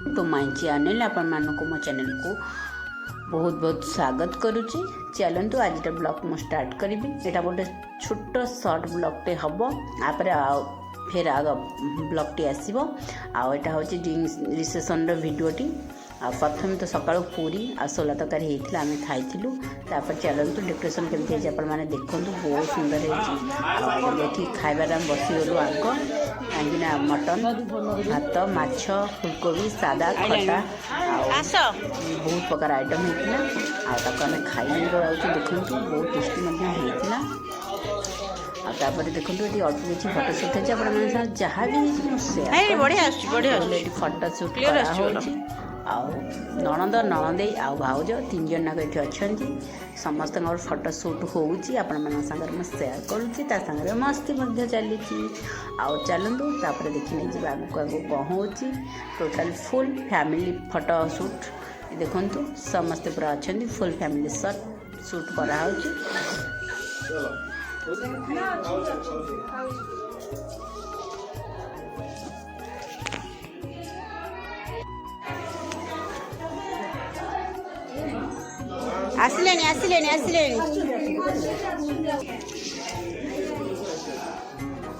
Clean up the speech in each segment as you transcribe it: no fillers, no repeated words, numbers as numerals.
To my channel आपण मानक मो चैनल को बहुत बहुत स्वागत करुच्ची। चलतु आज ब्लॉग मु स्टार्ट करी। यहाँ गोटे छोट सर्ट ब्लॉगटे हम आप फिर आग ब्लॉगटी आसो। आटा हूँ रिसेप्शन भिडियोटी। प्रथम तो सकाल पूरी आ सोला तरकारी होता आम खाइलु। चलतु डेकोरेशन केमती मैंने देखु बहुत सुंदर होती। खाइबार आम बसीगलु आग कहीं मटन भात माछ फुलकोबी सादा खटा बहुत प्रकार आइटम होता। आम खाई देखु बहुत टेस्टी होता। आपर देखो ये अल्प किसी फटो सुट है जहाँ भी बढ़िया फटो सुट नणंद नणंदे आउ भाउज 3 जन ये अच्छा समस्त फटो सुट होगी मैं सेयार करुँगी मस्ती चली। चलतु देखी नहीं जी आगे आगे कौन हो टोटाल फुल फैमिली फटो सुट देखु समस्ते पूरा अच्छा फुल फैमिली सुट कराऊ। आसिले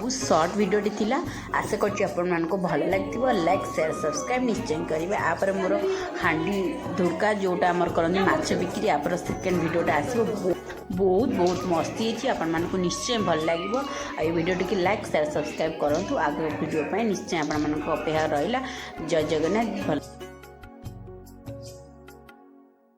शॉर्ट वीडियोटी थिला। आशा कर भल लगे लाइक शेयर सब्सक्राइब निश्चय करेंगे। आप मोर हांडी धुड़का जोटा आमर करते माछ बिक्री आप सेकेंड वीडियोटा आसो। बहुत बहुत मस्ती है आपको निश्चय भल लगे। ये वीडियोटी की लाइक शेयर सब्सक्राइब करूँ। आगे वीडियो निश्चय आप अपेक्षा रहा। जय जगन्नाथ। भल।